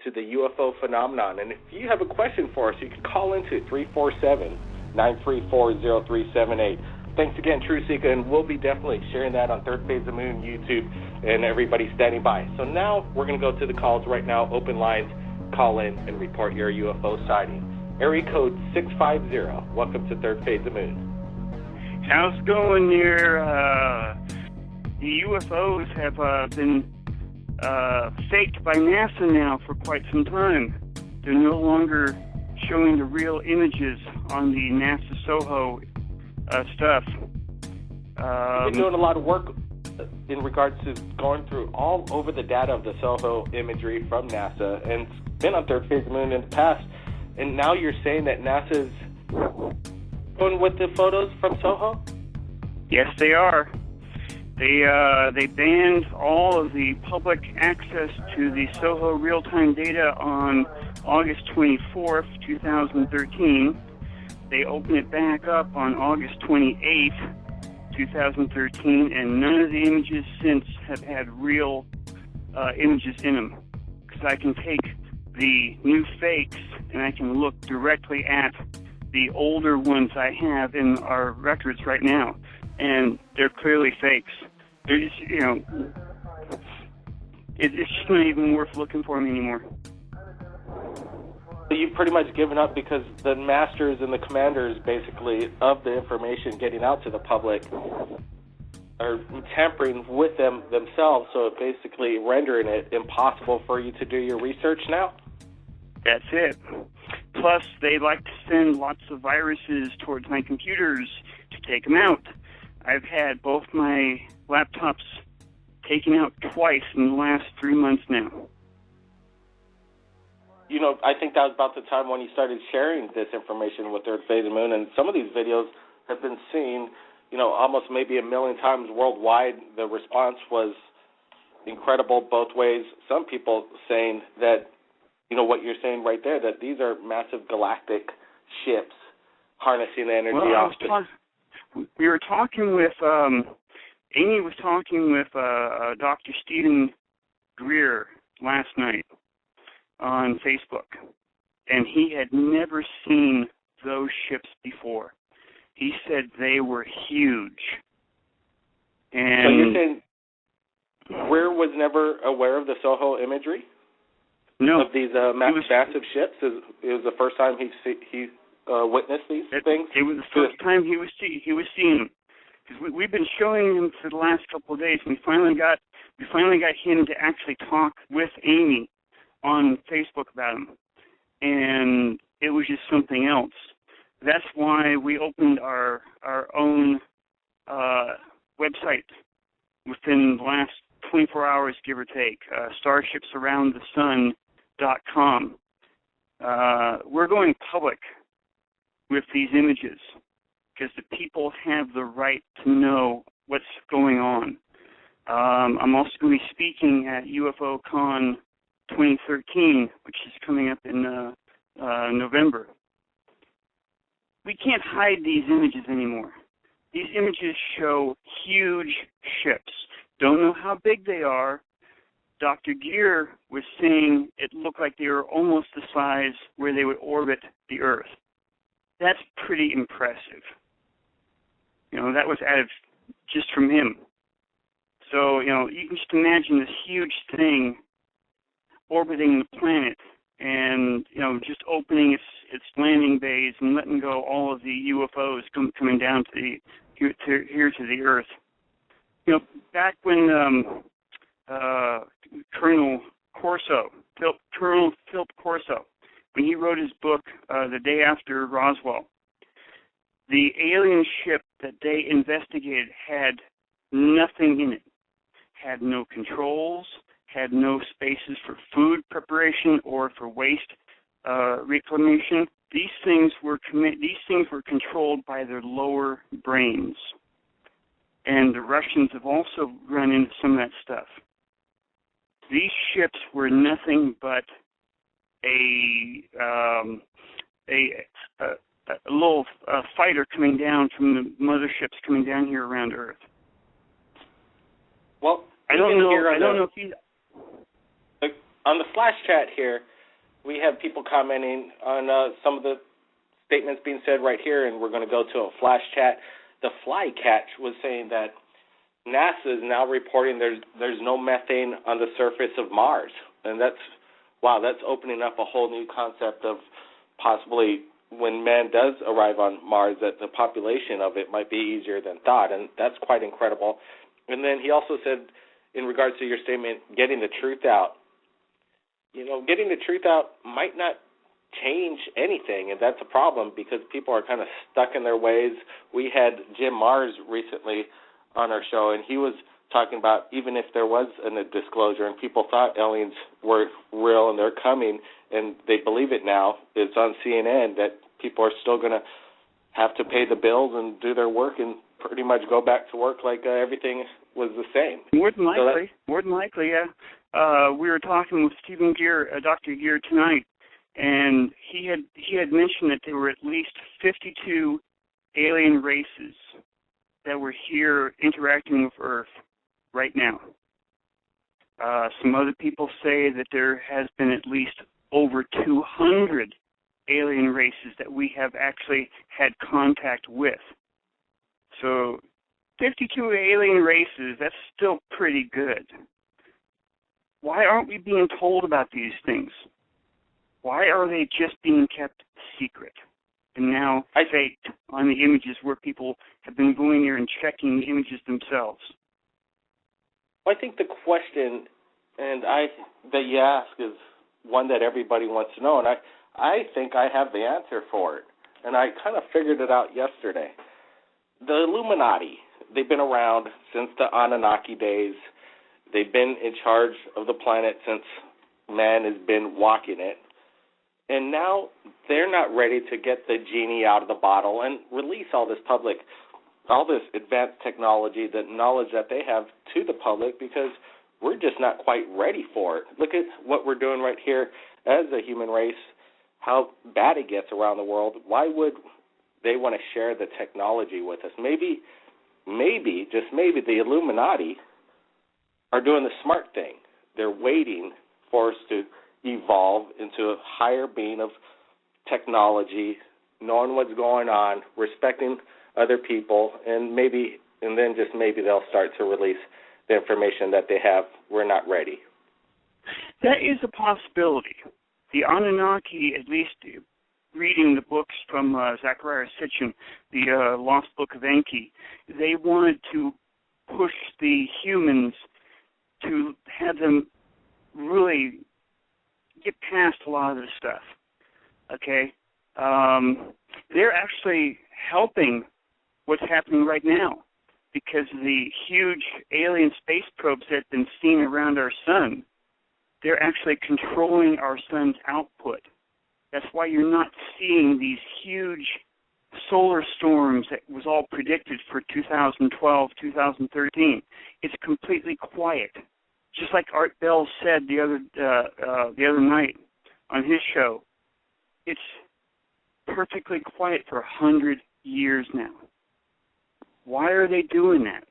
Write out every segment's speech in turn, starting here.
to the UFO phenomenon. And if you have a question for us, you can call into 347-934-0378. Thanks again, True Seeker, and we'll be definitely sharing that on Third Phase of the Moon, YouTube, and everybody standing by. So now we're going to go to the calls right now, open lines, call in and report your UFO sighting. Area code 650. Welcome to Third Phase of the Moon. How's it going there? The UFOs have been faked by NASA now for quite some time. They're no longer showing the real images on the NASA SOHO stuff. You've been doing a lot of work in regards to going through all over the data of the SOHO imagery from NASA, and it's been on Third Phase of the Moon in the past, and now you're saying that NASA's going with the photos from SOHO? Yes, they are. They banned all of the public access to the SOHO real-time data on August 24th, 2013. They opened it back up on August 28th, 2013, and none of the images since have had real images in them. Because I can take the new fakes and I can look directly at the older ones I have in our records right now, and they're clearly fakes. They're just, it's just not even worth looking for them anymore. So you've pretty much given up because the masters and the commanders, basically, of the information getting out to the public are tampering with them themselves, so basically rendering it impossible for you to do your research now? That's it. Plus, they like to send lots of viruses towards my computers to take them out. I've had both my laptops taken out twice in the last 3 months now. I think that was about the time when you started sharing this information with Third Phase of the Moon, and some of these videos have been seen, almost maybe 1 million times worldwide. The response was incredible both ways. Some people saying that, what you're saying right there, that these are massive galactic ships harnessing the energy off. We were talking with, Amy was talking with Dr. Stephen Greer last night on Facebook, and he had never seen those ships before. He said they were huge. And so you're saying Greer was never aware of the SOHO imagery? No. Of these massive ships? It was the first time he witnessed these things? It was the first time he was seeing them. Because we've been showing him for the last couple of days, and we finally got him to actually talk with Amy on Facebook about them. And it was just something else. That's why we opened our own website within the last 24 hours, give or take, starshipsaroundthesun.com. We're going public with these images because the people have the right to know what's going on. I'm also going to be speaking at UFO Con 2013, which is coming up in November. We can't hide these images anymore. These images show huge ships. Don't know how big they are. Dr. Gear was saying it looked like they were almost the size where they would orbit the Earth. That's pretty impressive. That was out of just from him. So, you can just imagine this huge thing orbiting the planet and, just opening its landing bays and letting go all of the UFOs coming down to the Earth. Back when Colonel Philip Corso, when he wrote his book, The Day After Roswell, the alien ship that they investigated had nothing in it, had no controls, had no spaces for food preparation or for waste reclamation. These things were controlled by their lower brains. And the Russians have also run into some of that stuff. These ships were nothing but a little fighter coming down from the motherships coming down here around Earth. Well, I don't know if he's. on the flash chat here, we have people commenting on some of the statements being said right here, and we're going to go to a flash chat. The Flycatch was saying that NASA is now reporting there's no methane on the surface of Mars, and that's opening up a whole new concept of possibly when man does arrive on Mars, that the population of it might be easier than thought, and that's quite incredible. And then he also said, in regards to your statement, getting the truth out, getting the truth out might not change anything, and that's a problem because people are kind of stuck in their ways. We had Jim Mars recently on our show, and he was talking about even if there was a disclosure and people thought aliens were real and they're coming and they believe it now, it's on CNN, that people are still going to have to pay the bills and do their work and pretty much go back to work like everything was the same. More than likely, yeah. We were talking with Stephen Gear, Dr. Gear, tonight, and he had mentioned that there were at least 52 alien races that were here interacting with Earth right now. Some other people say that there has been at least over 200 alien races that we have actually had contact with. So 52 alien races, that's still pretty good. Why aren't we being told about these things? Why are they just being kept secret and now faked on the images where people have been going there and checking the images themselves? I think the question that you ask is one that everybody wants to know, and I think I have the answer for it. And I kind of figured it out yesterday. The Illuminati, they've been around since the Anunnaki days. They've been in charge of the planet since man has been walking it. And now they're not ready to get the genie out of the bottle and release all this advanced technology, the knowledge that they have to the public, because we're just not quite ready for it. Look at what we're doing right here as a human race, how bad it gets around the world. Why would they want to share the technology with us? Maybe, just maybe, the Illuminati are doing the smart thing. They're waiting for us to evolve into a higher being of technology, knowing what's going on, respecting other people, and then just maybe they'll start to release the information that they have. We're not ready. That is a possibility. The Anunnaki, at least reading the books from Zecharia Sitchin, the Lost Book of Enki, they wanted to push the humans to have them really get past a lot of this stuff. Okay? They're actually helping what's happening right now, because the huge alien space probes that have been seen around our sun, they're actually controlling our sun's output. That's why you're not seeing these huge solar storms that was all predicted for 2012, 2013. It's completely quiet. Just like Art Bell said the other night on his show, it's perfectly quiet for 100 years now. Why are they doing that?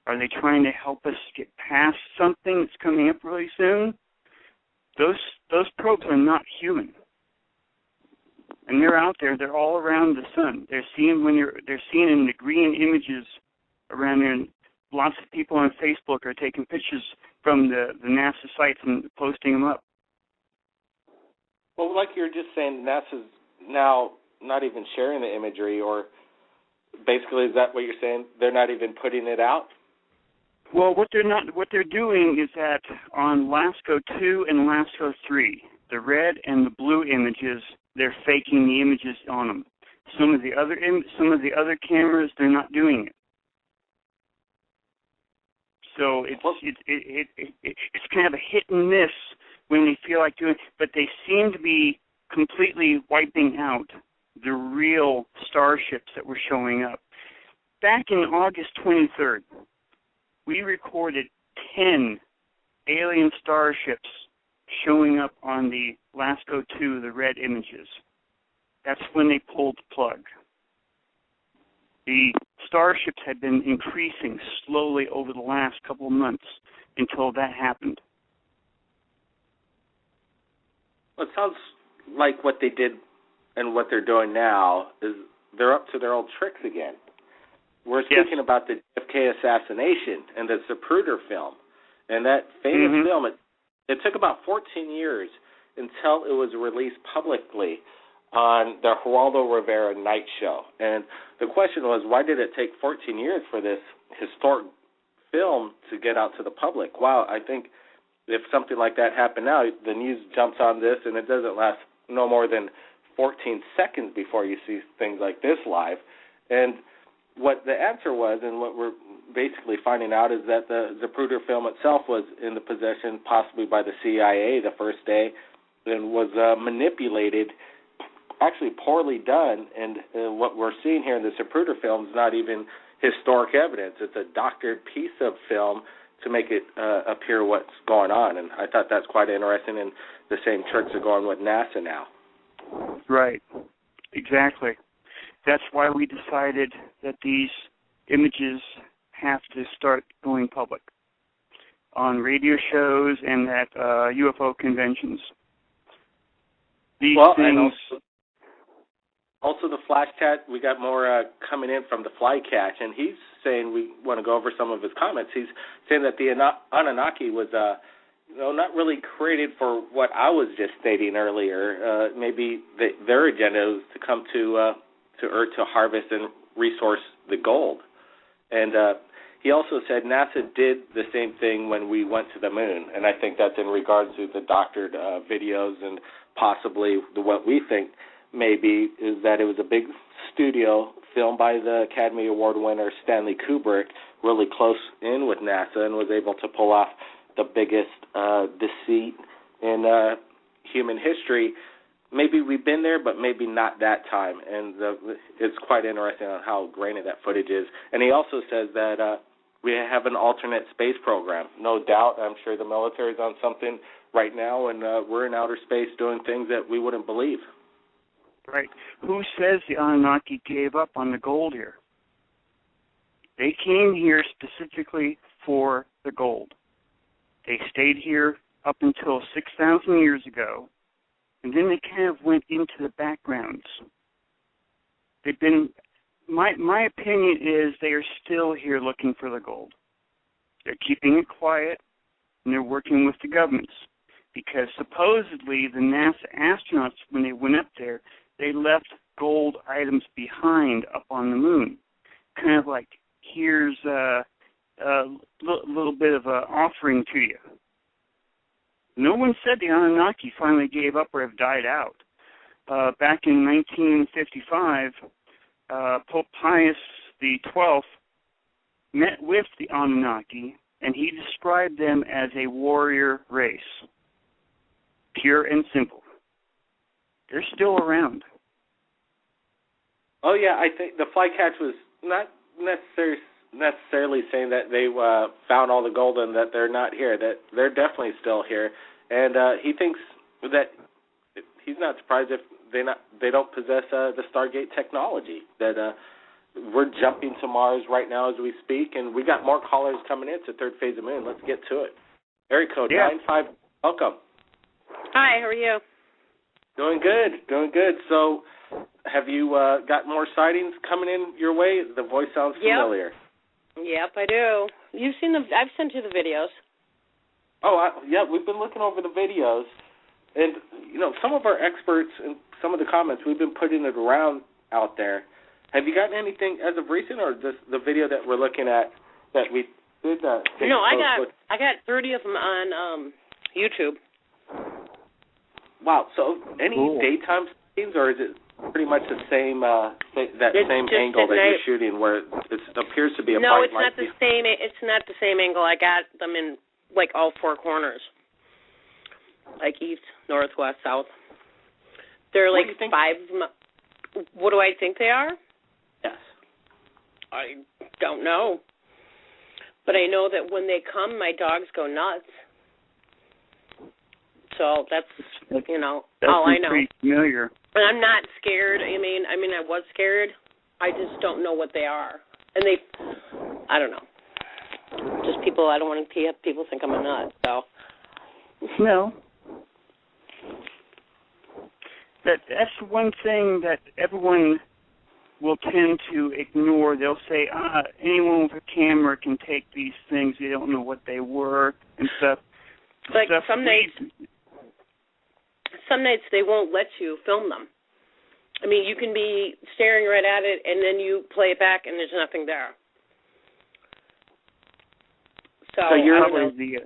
Are they trying to help us get past something that's coming up really soon? Those probes are not human, and they're out there. They're all around the sun. They're seen in the green images around there. And lots of people on Facebook are taking pictures from the NASA sites and posting them up. Well, like you were just saying, NASA's now not even sharing the imagery, or basically, is that what you're saying? They're not even putting it out? Well, what they're doing is that on LASCO 2 and LASCO 3, the red and the blue images, they're faking the images on them. Some of the other cameras, they're not doing it. So it's kind of a hit and miss when they feel like doing it, but they seem to be completely wiping out the real starships that were showing up. Back in August 23rd, we recorded 10 alien starships showing up on the LASCO 2, the red images. That's when they pulled the plug. The starships had been increasing slowly over the last couple of months until that happened. It sounds like what they did and what they're doing now is they're up to their old tricks again. We're speaking about the JFK assassination and the Zapruder film. And that famous film, it took about 14 years until it was released publicly on the Geraldo Rivera night show. And the question was, why did it take 14 years for this historic film to get out to the public? Wow, I think if something like that happened now, the news jumps on this, and it doesn't last no more than 14 seconds before you see things like this live. And what the answer was, and what we're basically finding out, is that the Zapruder film itself was in the possession possibly by the CIA the first day and was manipulated, actually poorly done. And what we're seeing here in the Zapruder film is not even historic evidence. It's a doctored piece of film to make it appear what's going on. And I thought that's quite interesting, and the same tricks are going with NASA now. Right. Exactly. That's why we decided that these images have to start going public on radio shows and at UFO conventions. These things... And also the flash chat, we got more coming in from the Flycatch, and he's saying, we want to go over some of his comments. He's saying that the Anunnaki was not really created for what I was just stating earlier. Maybe their agenda was to come to Earth to harvest and resource the gold. And he also said NASA did the same thing when we went to the moon, and I think that's in regards to the doctored videos, and possibly what we think maybe is that it was a big studio filmed by the Academy Award winner Stanley Kubrick, really close in with NASA, and was able to pull off the biggest deceit in human history. Maybe we've been there, but maybe not that time. And it's quite interesting on how grainy that footage is. And he also says that we have an alternate space program. No doubt, I'm sure the military's on something right now, and we're in outer space doing things that we wouldn't believe. Right. Who says the Anunnaki gave up on the gold here? They came here specifically for the gold. They stayed here up until 6,000 years ago, and then they kind of went into the backgrounds. They've been, my opinion is they are still here looking for the gold. They're keeping it quiet, and they're working with the governments, because supposedly the NASA astronauts, when they went up there, they left gold items behind up on the moon. Kind of like, here's a little bit of an offering to you. No one said the Anunnaki finally gave up or have died out. Back in 1955, Pope Pius XII met with the Anunnaki, and he described them as a warrior race, pure and simple. They're still around. Oh, yeah, I think the Flycatch was not necessarily saying that they found all the gold and that they're not here, that they're definitely still here. And he thinks that he's not surprised if they don't possess the Stargate technology, that we're jumping to Mars right now as we speak, and we got more callers coming in to Third Phase of Moon. Let's get to it. Area code 95, welcome. Hi, how are you? Doing good. So have you got more sightings coming in your way? The voice sounds familiar. Yep, I do. You've seen them. I've sent you the videos. Oh, yeah, we've been looking over the videos. And, some of our experts and some of the comments, we've been putting it around out there. Have you gotten anything as of recent, or just the video that we're looking at that we did? No, I got 30 of them on YouTube. Wow. So any daytime scenes, or is it pretty much the same same angle that you're shooting, where it appears to be a bright light? No, it's not the same. It's not the same angle. I got them in like all four corners, like east, north, west, south. They're like 5. What do I think they are? Yes. I don't know, but I know that when they come, my dogs go nuts. So that's all I know. Pretty familiar. And I'm not scared. I mean, I was scared. I just don't know what they are. And I don't know. Just people, I don't want to have people think I'm a nut, so. No. That's one thing that everyone will tend to ignore. They'll say, anyone with a camera can take these things. They don't know what they were and stuff. Like some nights they won't let you film them. I mean, you can be staring right at it, and then you play it back, and there's nothing there. So you're probably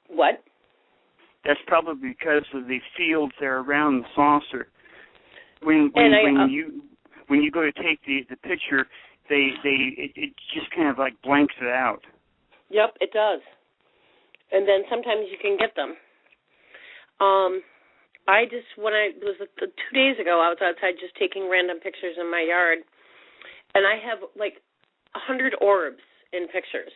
what? That's probably because of the fields that are around the saucer. When you go to take the picture, it just kind of like blanks it out. Yep, it does. And then sometimes you can get them. When I was 2 days ago, I was outside just taking random pictures in my yard, and I have like 100 orbs in pictures.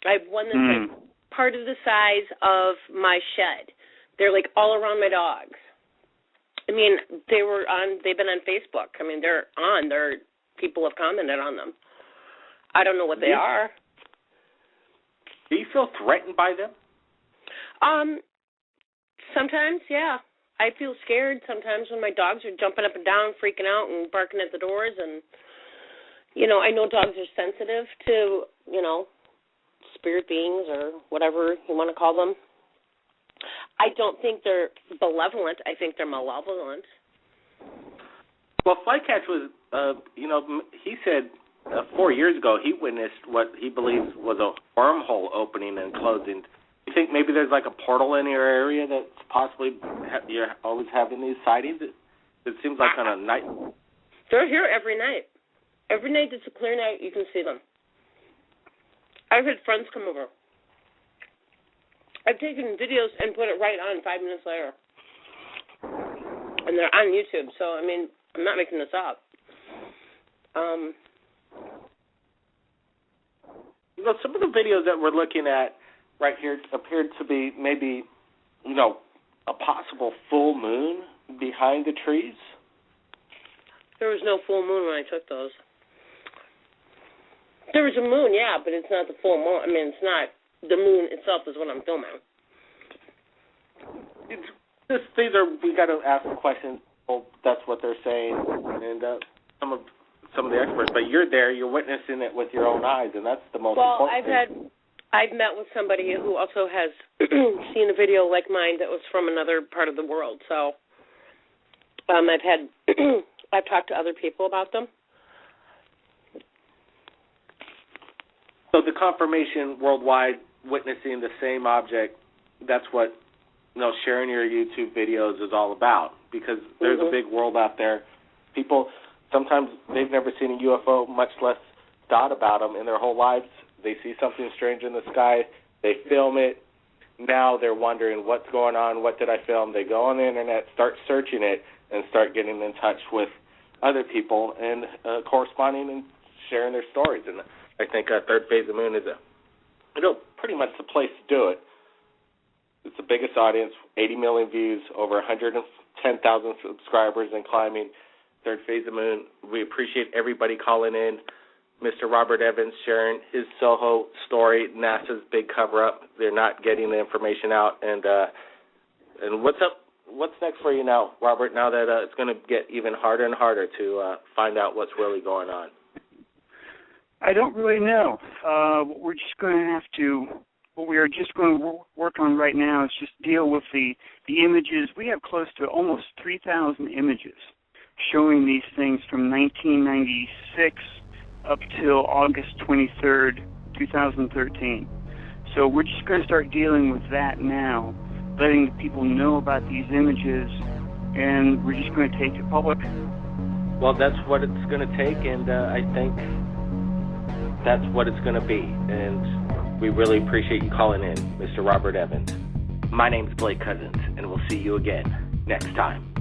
I have one that's like part of the size of my shed. They're like all around my dogs. I mean, they've been on Facebook. I mean, people have commented on them. I don't know what they are. Do you feel threatened by them? Sometimes, yeah. I feel scared sometimes when my dogs are jumping up and down, freaking out and barking at the doors. And, I know dogs are sensitive to, spirit beings or whatever you want to call them. I don't think they're benevolent. I think they're malevolent. Well, Flycatch was, he said 4 years ago he witnessed what he believes was a wormhole opening and closing. You think maybe there's like a portal in your area that's possibly you're always having these sightings? It seems like on a night. They're here every night. Every night it's a clear night, you can see them. I've had friends come over. I've taken videos and put it right on 5 minutes later. And they're on YouTube, so, I mean, I'm not making this up. Some of the videos that we're looking at right here appeared to be maybe, a possible full moon behind the trees. There was no full moon when I took those. There was a moon, yeah, but it's not the full moon. I mean, it's not. The moon itself is what I'm filming. We got to ask the question. Well, that's what they're saying, and some of the experts. But you're there, you're witnessing it with your own eyes, and that's the most important thing. I've met with somebody who also has seen a video like mine that was from another part of the world. So I've talked to other people about them. So the confirmation worldwide, witnessing the same object, that's what sharing your YouTube videos is all about, because there's a big world out there. People, sometimes they've never seen a UFO, much less thought about them in their whole lives. They see something strange in the sky, they film it. Now they're wondering what's going on, what did I film? They go on the internet, start searching it, and start getting in touch with other people and corresponding and sharing their stories. And I think Third Phase of the Moon is pretty much the place to do it. It's the biggest audience, 80 million views, over 110,000 subscribers and climbing. Third Phase of the Moon. We appreciate everybody calling in. Mr. Robert Evans sharing his Soho story, NASA's big cover-up. They're not getting the information out. And what's up? What's next for you now, Robert, now that it's going to get even harder and harder to find out what's really going on? I don't really know. What we are just going to work on right now is just deal with the images. We have close to almost 3,000 images showing these things from 1996 up till August 23rd, 2013. So we're just going to start dealing with that now, letting people know about these images, and we're just going to take it public. Well, that's what it's going to take, and I think that's what it's going to be. And we really appreciate you calling in, Mr. Robert Evans. My name's Blake Cousins, and we'll see you again next time.